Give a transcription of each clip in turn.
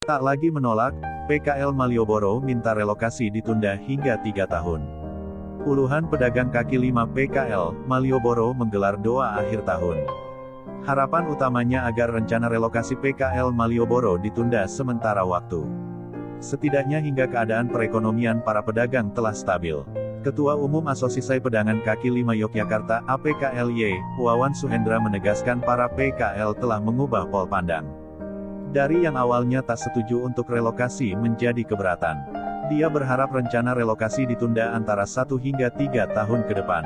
Tak lagi menolak, PKL Malioboro minta relokasi ditunda hingga 3 tahun. Puluhan pedagang kaki lima PKL Malioboro menggelar doa akhir tahun. Harapan utamanya agar rencana relokasi PKL Malioboro ditunda sementara waktu. Setidaknya hingga keadaan perekonomian para pedagang telah stabil. Ketua Umum Asosiasi Pedagang Kaki Lima Yogyakarta (APKLY), Wawan Suhendra menegaskan para PKL telah mengubah pola pandang. Dari yang awalnya tak setuju untuk relokasi menjadi keberatan. Dia berharap rencana relokasi ditunda antara 1 hingga 3 tahun ke depan.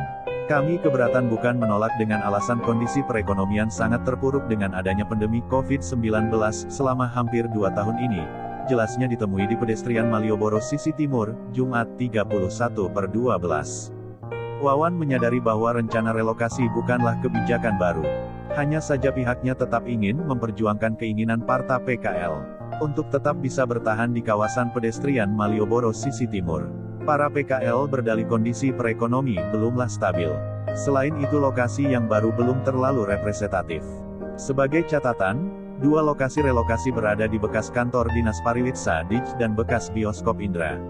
Kami keberatan bukan menolak dengan alasan kondisi perekonomian sangat terpuruk dengan adanya pandemi COVID-19 selama hampir 2 tahun ini. Jelasnya ditemui di pedestrian Malioboro sisi timur, Jumat 31/12. Wawan menyadari bahwa rencana relokasi bukanlah kebijakan baru. Hanya saja pihaknya tetap ingin memperjuangkan keinginan partai PKL untuk tetap bisa bertahan di kawasan pedestrian Malioboro sisi timur. Para PKL berdalih kondisi perekonomi belumlah stabil. Selain itu lokasi yang baru belum terlalu representatif. Sebagai catatan, 2 lokasi relokasi berada di bekas kantor Dinas Pariwisata DIJ dan bekas bioskop Indra.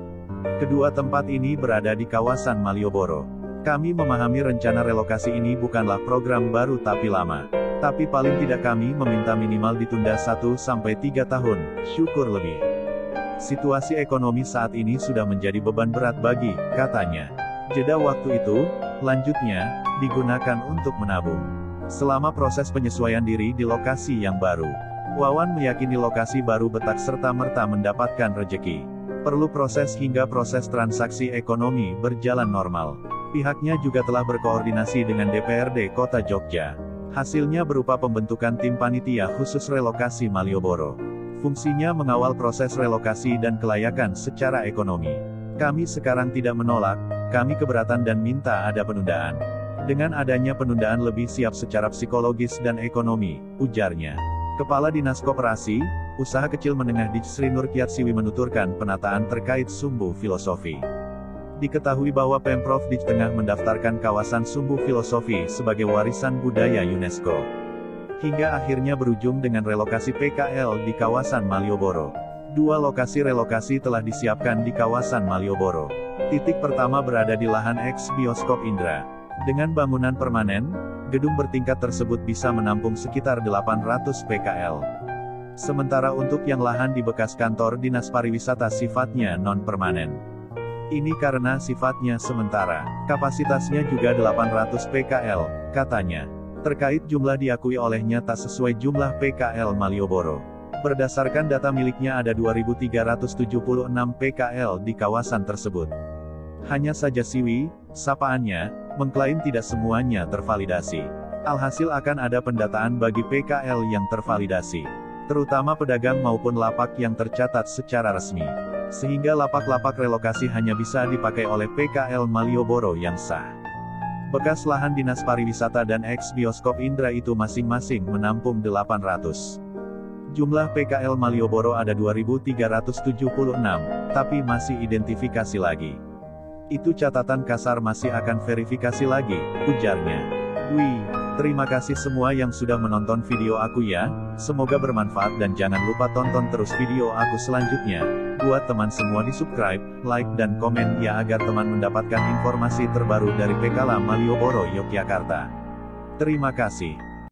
Kedua tempat ini berada di kawasan Malioboro. Kami memahami rencana relokasi ini bukanlah program baru tapi lama. Tapi paling tidak kami meminta minimal ditunda 1-3 tahun, syukur lebih. Situasi ekonomi saat ini sudah menjadi beban berat bagi, katanya. Jeda waktu itu, lanjutnya, digunakan untuk menabung. Selama proses penyesuaian diri di lokasi yang baru. Wawan meyakini lokasi baru betak serta-merta mendapatkan rejeki. Perlu proses hingga proses transaksi ekonomi berjalan normal. Pihaknya juga telah berkoordinasi dengan DPRD Kota Jogja. Hasilnya berupa pembentukan tim panitia khusus relokasi Malioboro. Fungsinya mengawal proses relokasi dan kelayakan secara ekonomi. Kami sekarang tidak menolak, kami keberatan dan minta ada penundaan. Dengan adanya penundaan lebih siap secara psikologis dan ekonomi, ujarnya. Kepala Dinas Koperasi, Usaha Kecil Menengah DIJ Sri Nurkiatsiwi menuturkan penataan terkait Sumbu Filosofi. Diketahui bahwa Pemprov DIJ tengah mendaftarkan kawasan Sumbu Filosofi sebagai warisan budaya UNESCO. Hingga akhirnya berujung dengan relokasi PKL di kawasan Malioboro. 2 lokasi relokasi telah disiapkan di kawasan Malioboro. Titik pertama berada di lahan eks bioskop Indra. Dengan bangunan permanen, gedung bertingkat tersebut bisa menampung sekitar 800 PKL. Sementara untuk yang lahan di bekas kantor Dinas Pariwisata sifatnya non-permanen. Ini karena sifatnya sementara. Kapasitasnya juga 800 PKL, katanya. Terkait jumlah diakui olehnya tak sesuai jumlah PKL Malioboro. Berdasarkan data miliknya ada 2.376 PKL di kawasan tersebut. Hanya saja Siwi, sapaannya, mengklaim tidak semuanya tervalidasi. Alhasil akan ada pendataan bagi PKL yang tervalidasi. Terutama pedagang maupun lapak yang tercatat secara resmi. Sehingga lapak-lapak relokasi hanya bisa dipakai oleh PKL Malioboro yang sah. Bekas lahan Dinas Pariwisata dan eks bioskop Indra itu masing-masing menampung 800. Jumlah PKL Malioboro ada 2.376, tapi masih identifikasi lagi. Itu catatan kasar masih akan verifikasi lagi, ujarnya. Wih, terima kasih semua yang sudah menonton video aku ya, semoga bermanfaat dan jangan lupa tonton terus video aku selanjutnya. Buat teman semua di subscribe, like dan komen ya agar teman mendapatkan informasi terbaru dari PKL Malioboro Yogyakarta. Terima kasih.